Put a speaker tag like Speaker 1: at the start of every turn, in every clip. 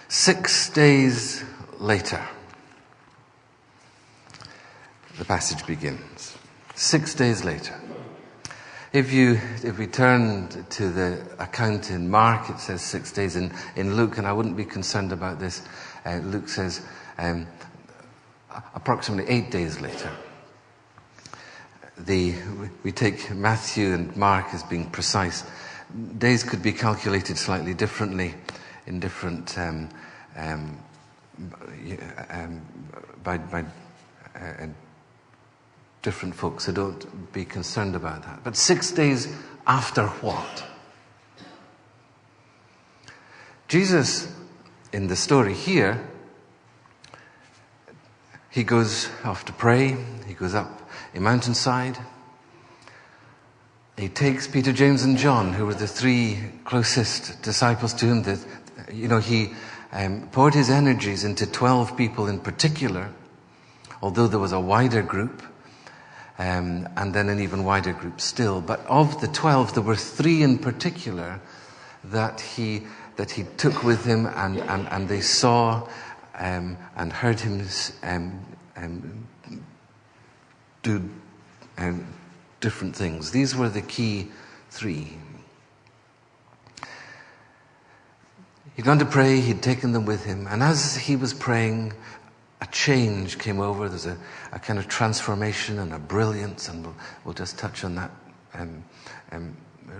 Speaker 1: 6 days later, the passage begins. 6 days later. If we turn to the account in Mark, it says 6 days. In Luke, and I wouldn't be concerned about this, Luke says approximately 8 days later. We take Matthew and Mark as being precise. Days could be calculated slightly differently in different by different folks, so don't be concerned about that. But 6 days after what? Jesus, in the story here, he goes off to pray. He goes up a mountainside. He takes Peter, James, and John, who were the three closest disciples to him. He poured his energies into 12 people in particular, although there was a wider group, and then an even wider group still. But of the 12, there were 3 in particular that he took with him, and they saw and heard him do different things. These were the key 3. He'd gone to pray, he'd taken them with him, and as he was praying, a change came over. There's a kind of transformation and a brilliance, and we'll just touch on that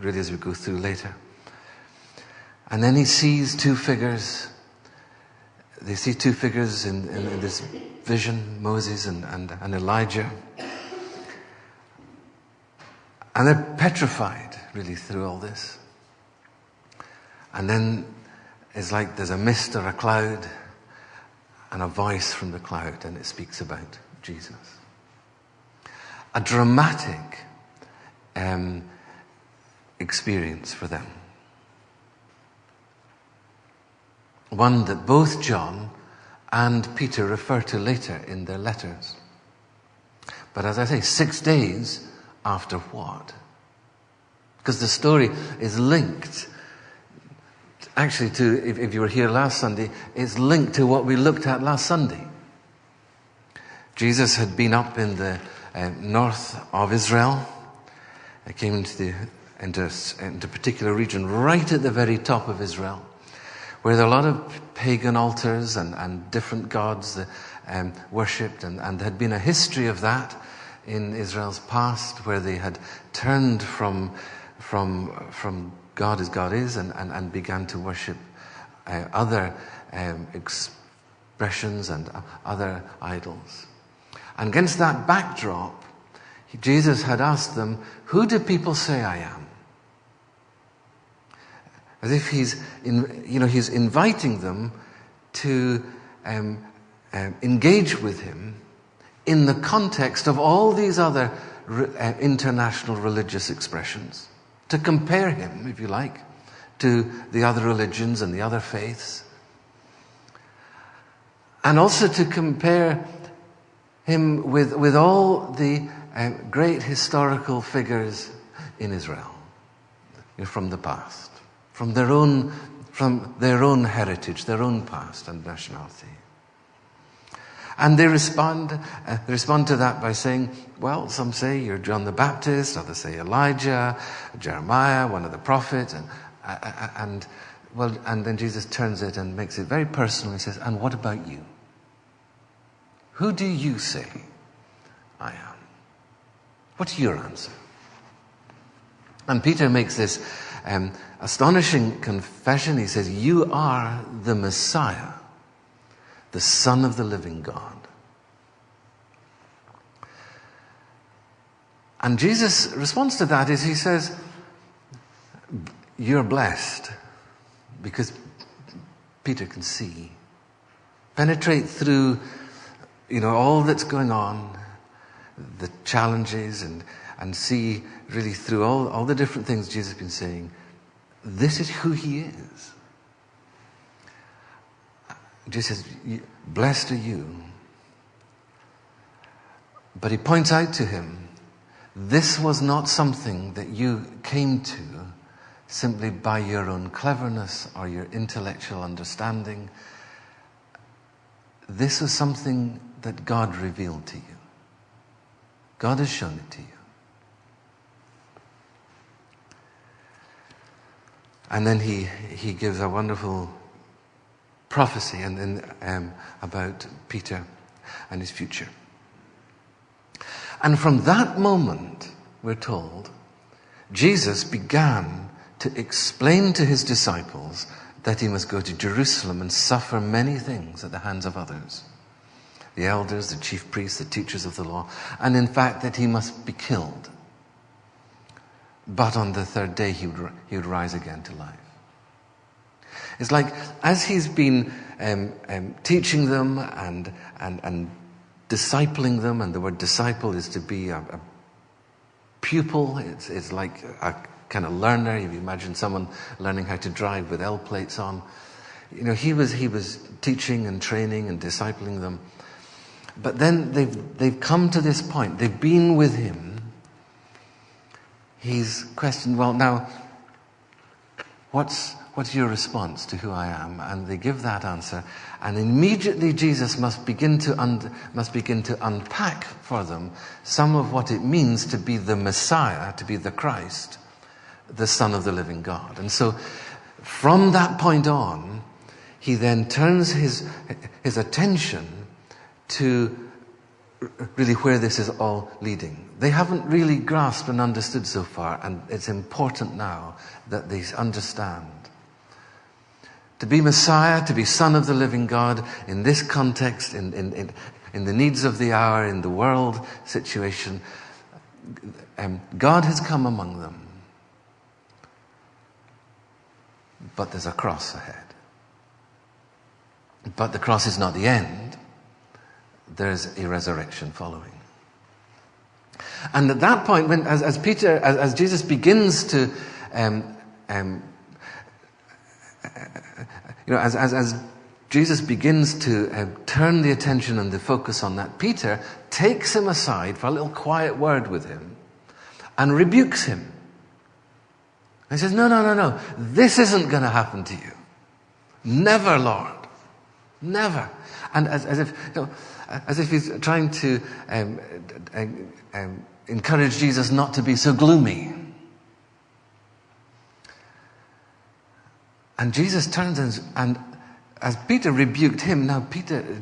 Speaker 1: really as we go through later. And then he sees 2 figures. They see 2 figures in this vision, Moses and Elijah. And they're petrified, really, through all this. And then it's like there's a mist or a cloud and a voice from the cloud, and it speaks about Jesus. A dramatic experience for them. One that both John and Peter refer to later in their letters. But as I say, 6 days after what? Because the story is linked, actually, to, if you were here last Sunday, it's linked to what we looked at last Sunday. Jesus had been up in the north of Israel. He came into a particular region right at the very top of Israel, where there are a lot of pagan altars and different gods worshipped, and there had been a history of that in Israel's past, where they had turned from God as God is and began to worship other expressions and other idols. And against that backdrop, Jesus had asked them, "Who do people say I am?" As if he's inviting them to engage with him in the context of all these other international religious expressions, to compare him, if you like, to the other religions and the other faiths, and also to compare him with all the great historical figures in Israel, from the past, from their own heritage, their own past and nationality. And they respond to that by saying, well, some say you're John the Baptist, others say Elijah, Jeremiah, one of the prophets, and then Jesus turns it and makes it very personal. He says, "And what about you? Who do you say I am?" What's your answer? And Peter makes this astonishing confession. He says, "You are the Messiah, the Son of the living God." And Jesus' response to that is, he says, "You're blessed because Peter can see, penetrate through, all that's going on, the challenges, and see really through all the different things Jesus has been saying. This is who he is." Jesus says, "Blessed are you." But he points out to him, this was not something that you came to simply by your own cleverness or your intellectual understanding. This was something that God revealed to you. God has shown it to you. And then he gives a wonderful prophecy about Peter and his future. And from that moment, we're told, Jesus began to explain to his disciples that he must go to Jerusalem and suffer many things at the hands of others. The elders, the chief priests, the teachers of the law, and in fact that he must be killed. But on the third day he would rise again to life. It's like as he's been teaching them and discipling them, and the word disciple is to be a pupil. It's like a kind of learner. If you imagine someone learning how to drive with L plates on, he was teaching and training and discipling them. But then they've come to this point. They've been with him. He's questioned, well, now, what's your response to who I am? And they give that answer. And immediately Jesus must begin to unpack for them some of what it means to be the Messiah, to be the Christ, the Son of the living God. And so from that point on, he then turns his attention to really where this is all leading. They haven't really grasped and understood so far, and it's important now that they understand. To be Messiah, to be Son of the living God, in this context, in the needs of the hour, in the world situation, God has come among them. But there's a cross ahead. But the cross is not the end. There's a resurrection following. And at that point, when as Jesus begins to as Jesus begins to turn the attention and the focus on that, Peter takes him aside for a little quiet word with him and rebukes him. And he says, no, this isn't going to happen to you. Never, Lord. Never. And as if he's trying to encourage Jesus not to be so gloomy. And Jesus turns and as Peter rebuked him, now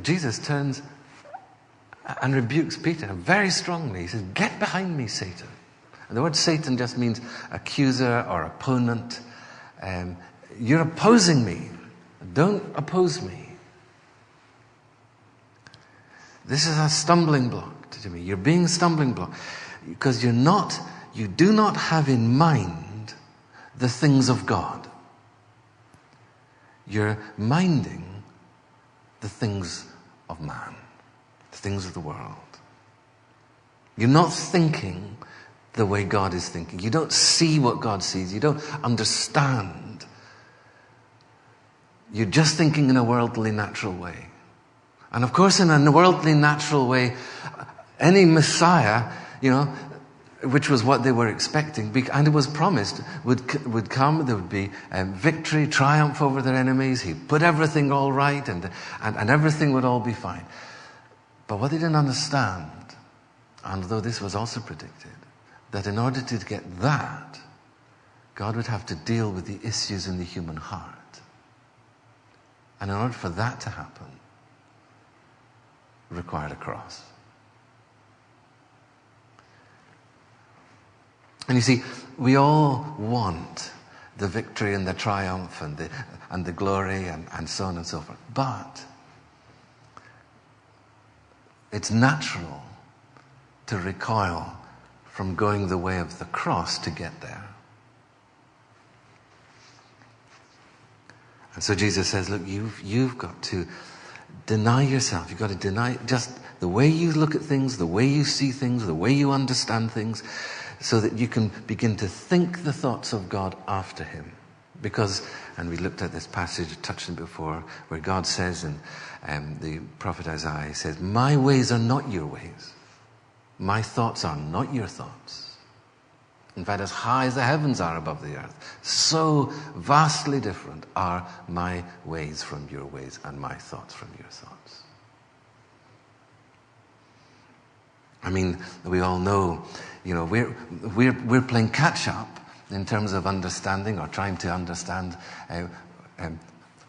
Speaker 1: Jesus turns and rebukes Peter very strongly. He says, "Get behind me, Satan." And the word Satan just means accuser or opponent. You're opposing me. Don't oppose me. This is a stumbling block to me. You're being a stumbling block because you do not have in mind the things of God. You're minding the things of man, the things of the world. You're not thinking the way God is thinking. You don't see what God sees. You don't understand. You're just thinking in a worldly, natural way. And of course, in a worldly, natural way, any Messiah, which was what they were expecting, and it was promised, would come. There would be victory, triumph over their enemies. He'd put everything all right, and everything would all be fine. But what they didn't understand, and though this was also predicted, that in order to get that, God would have to deal with the issues in the human heart. And in order for that to happen, it required a cross. And you see, we all want the victory and the triumph and the glory and so on and so forth. But it's natural to recoil from going the way of the cross to get there. And so Jesus says, look, you've got to deny yourself. You've got to deny just the way you look at things, the way you see things, the way you understand things, so that you can begin to think the thoughts of God after him. Because, and we looked at this passage, touched on before, where God says in the prophet Isaiah, he says, my ways are not your ways. My thoughts are not your thoughts. In fact, as high as the heavens are above the earth, so vastly different are my ways from your ways and my thoughts from your thoughts. I mean, we all know, we're playing catch up in terms of understanding or trying to understand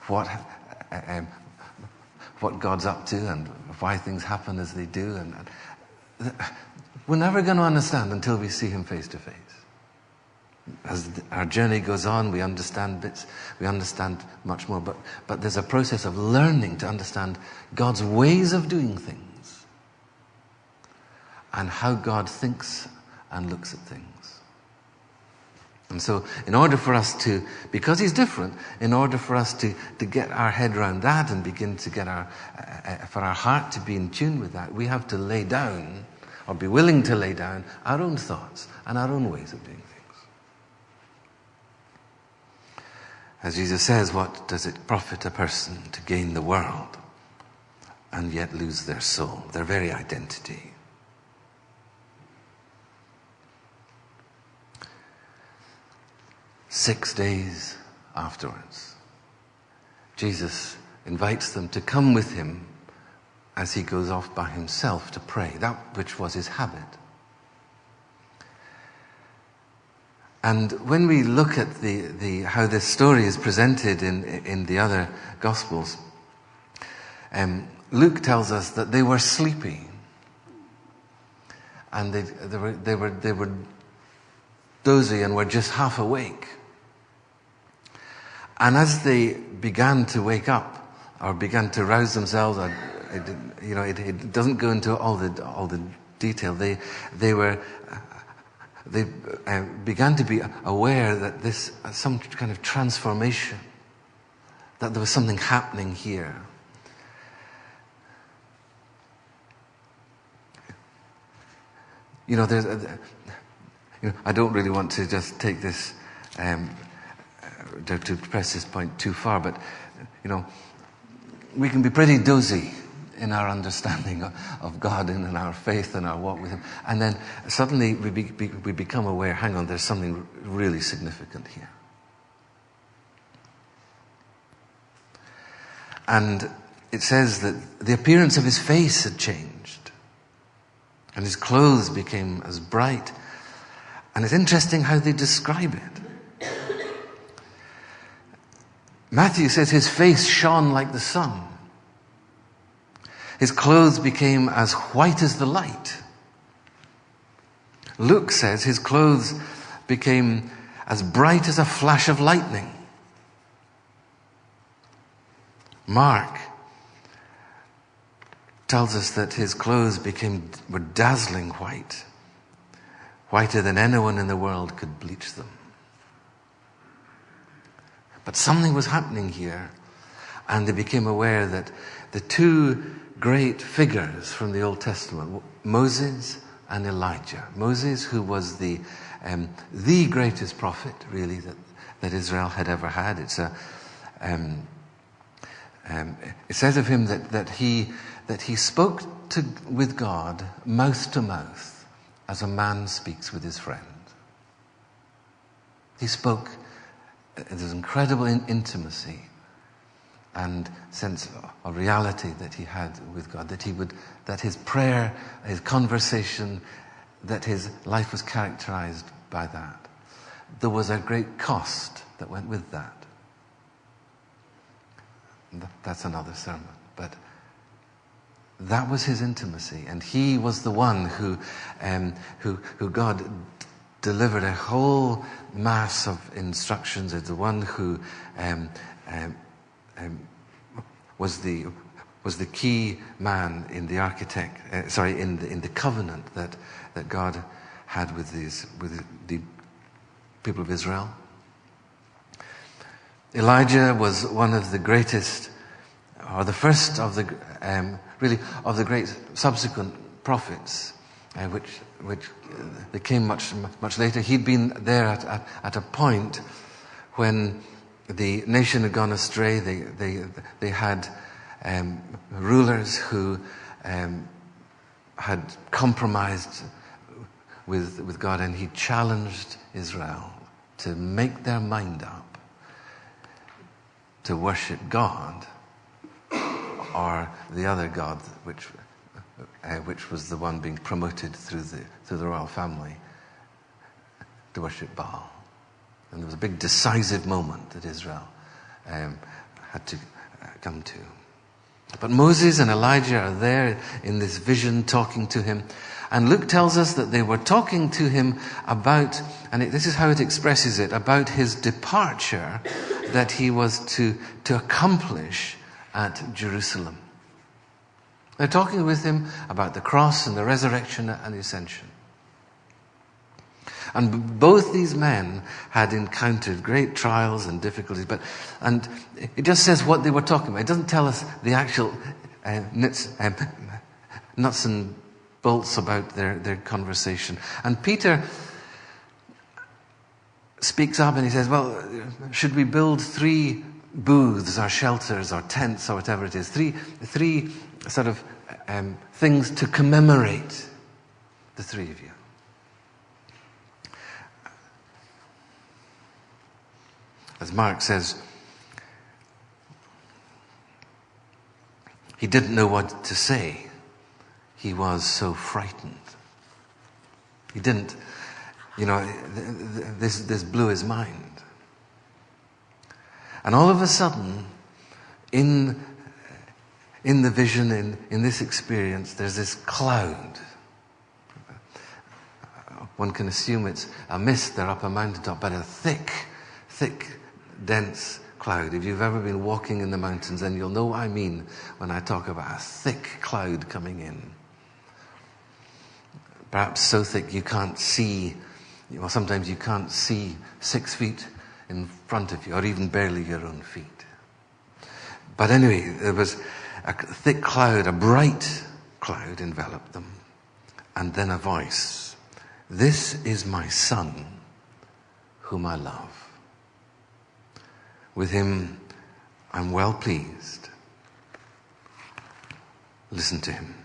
Speaker 1: what God's up to and why things happen as they do. And we're never going to understand until we see him face to face. As our journey goes on, we understand bits, we understand much more. But there's a process of learning to understand God's ways of doing things and how God thinks and looks at things. And so in order for us to, because he's different, in order for us to get our head around that and begin to get for our heart to be in tune with that, we have to lay down, or be willing to lay down, our own thoughts and our own ways of doing things. As Jesus says, what does it profit a person to gain the world and yet lose their soul, their very identity? Six days afterwards, Jesus invites them to come with him as he goes off by himself to pray, that which was his habit. And when we look at how this story is presented in the other Gospels, Luke tells us that they were sleepy, and they were dozy and were just half awake. And as they began to wake up or began to rouse themselves, it doesn't go into all the detail. They began to be aware that this some kind of transformation, that there was something happening here. I don't really want to just take this to press this point too far, but we can be pretty dozy in our understanding of God and in our faith and our walk with him, and then suddenly we become aware, hang on, there's something really significant here. And it says that the appearance of his face had changed and his clothes became as bright. And it's interesting how they describe it. Matthew says his face shone like the sun. His clothes became as white as the light. Luke says his clothes became as bright as a flash of lightning. Mark tells us that his clothes were dazzling white, whiter than anyone in the world could bleach them. But something was happening here, and they became aware that the two great figures from the Old Testament, Moses and Elijah. Moses, who was the greatest prophet, really, that Israel had ever had. It says of him that he spoke with God mouth to mouth, as a man speaks with his friend. He spoke. There's incredible intimacy and sense of reality that he had with God, that his prayer, his conversation, that his life was characterized by that. There was a great cost that went with that. That's another sermon, but that was his intimacy, and he was the one who God delivered a whole mass of instructions. It's the one who was the key man in the in the covenant that God had with the people of Israel. Elijah was one of the greatest, or the first of the great subsequent prophets, which they came much later. He'd been there at a point when the nation had gone astray. They had rulers who had compromised with God, and he challenged Israel to make their mind up to worship God or the other God, which was the one being promoted through the royal family, to worship Baal. And there was a big decisive moment that Israel had to come to. But Moses and Elijah are there in this vision talking to him. And Luke tells us that they were talking to him about, and this is how it expresses it, about his departure that he was to accomplish at Jerusalem. They're talking with him about the cross and the resurrection and the ascension. And both these men had encountered great trials and difficulties, and it just says what they were talking about. It doesn't tell us the actual nuts and bolts about their conversation. And Peter speaks up and he says, well, should we build 3 booths or shelters or tents or whatever it is? Three sort of things to commemorate the 3 of you. As Mark says, he didn't know what to say. He was so frightened. He didn't, this blew his mind. And all of a sudden, in the vision, in this experience, there's this cloud. One can assume it's a mist, they're up a mountaintop, but a thick, dense cloud. If you've ever been walking in the mountains, then you'll know what I mean when I talk about a thick cloud coming in. Perhaps so thick you can't see, sometimes you can't see 6 feet in front of you, or even barely your own feet. But anyway, there was a thick cloud, a bright cloud enveloped them. And then a voice. This is my son, whom I love. With him, I'm well pleased. Listen to him.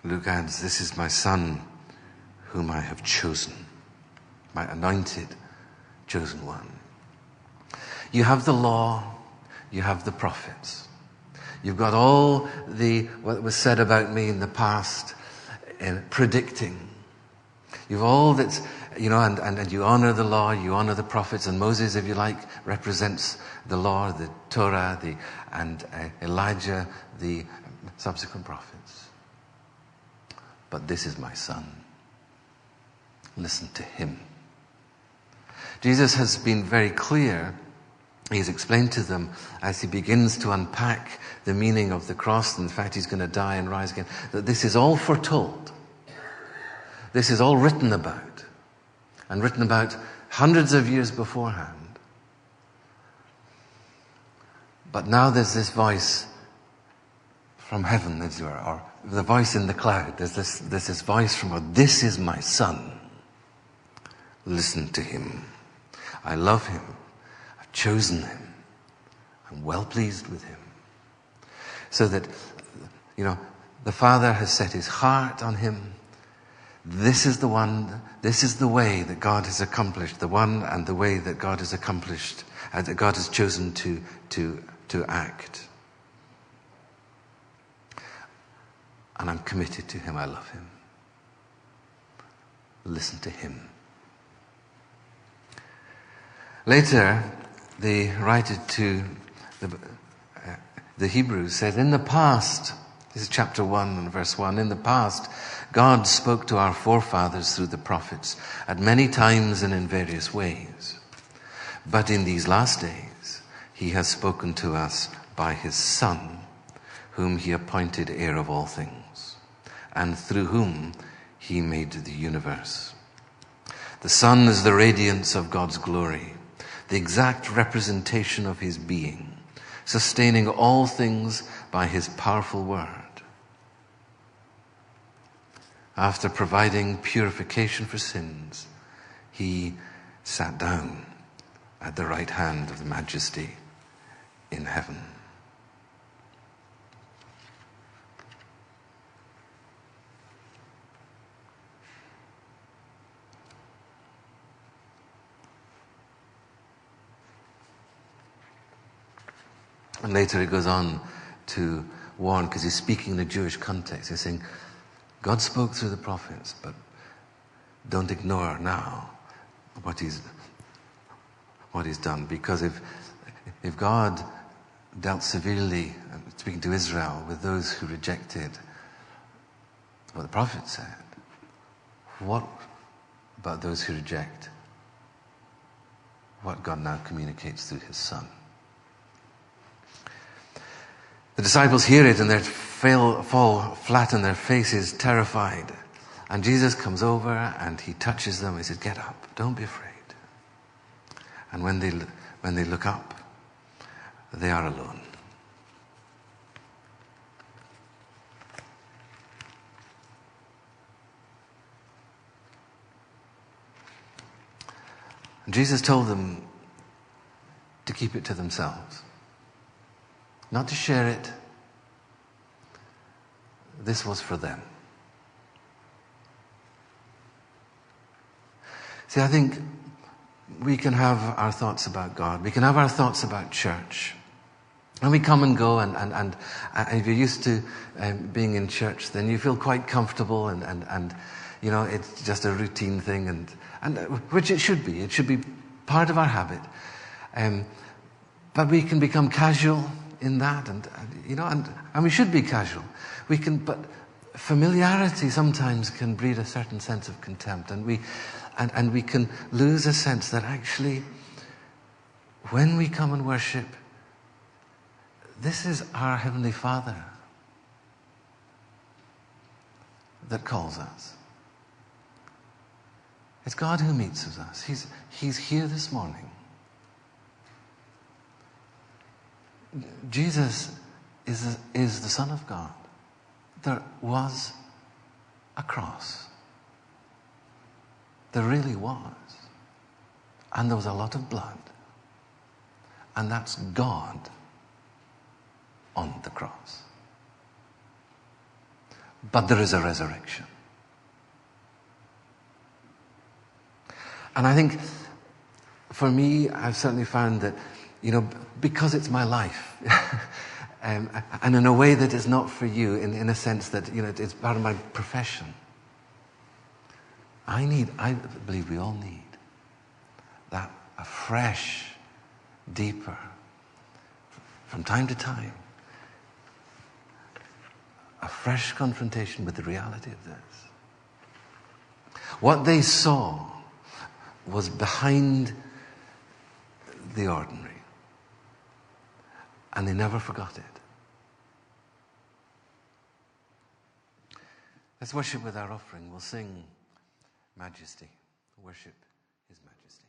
Speaker 1: Luke adds, this is my son, whom I have chosen, my anointed, chosen one. You have the law, you have the prophets. You've got all what was said about me in the past, predicting. You've all that's, and you honor the law, you honor the prophets, and Moses, if you like, represents the law, the Torah, and Elijah, the subsequent prophets. But this is my son. Listen to him. Jesus has been very clear. He's explained to them as he begins to unpack the meaning of the cross, and in fact he's going to die and rise again, that this is all foretold. This is all written about, and written about hundreds of years beforehand. But now there's this voice from heaven, as it were, or the voice in the cloud. There's this voice from God. This is my son. Listen to him. I love him. I've chosen him. I'm well pleased with him. So that, the Father has set his heart on him. This is the one, this is the way that God has accomplished, the one and the way that God has accomplished, that God has chosen to act. And I'm committed to him. I love him. Listen to him. Later, the writer to the Hebrews said, in the past, this is chapter 1 and verse 1, in the past, God spoke to our forefathers through the prophets at many times and in various ways. But in these last days, he has spoken to us by his Son, whom he appointed heir of all things, and through whom he made the universe. The Son is the radiance of God's glory, the exact representation of his being, sustaining all things by his powerful word. After providing purification for sins, he sat down at the right hand of the Majesty in heaven. And later it goes on to warn, because he's speaking in a Jewish context. He's saying, God spoke through the prophets, but don't ignore now what he's done. Because if God dealt severely, speaking to Israel, with those who rejected what the prophet said, what about those who reject what God now communicates through his Son? The disciples hear it and they fall flat on their faces, terrified. And Jesus comes over and he touches them. He says, "Get up, don't be afraid." And when they look up, they are alone. And Jesus told them to keep it to themselves, not to share it. This was for them. See, I think we can have our thoughts about God. We can have our thoughts about church. And we come and go, and if you're used to being in church, then you feel quite comfortable, and you know, it's just a routine thing, and which it should be. It should be part of our habit. But we can become casual in that, and you know, and we should be casual. But familiarity sometimes can breed a certain sense of contempt, and we can lose a sense that actually, when we come and worship, this is our Heavenly Father that calls us. It's God who meets with us. He's here this morning. Jesus is the Son of God. There was a cross. There really was. And there was a lot of blood. And that's God on the cross. But there is a resurrection. And I think, for me, I've certainly found that, you know, because it's my life, and in a way that is not for you, in a sense that, you know, it's part of my profession, I believe we all need that, a fresh, deeper, from time to time, a fresh confrontation with the reality of this. What they saw was behind the ordinary, and they never forgot it. Let's worship with our offering. We'll sing Majesty, worship His Majesty.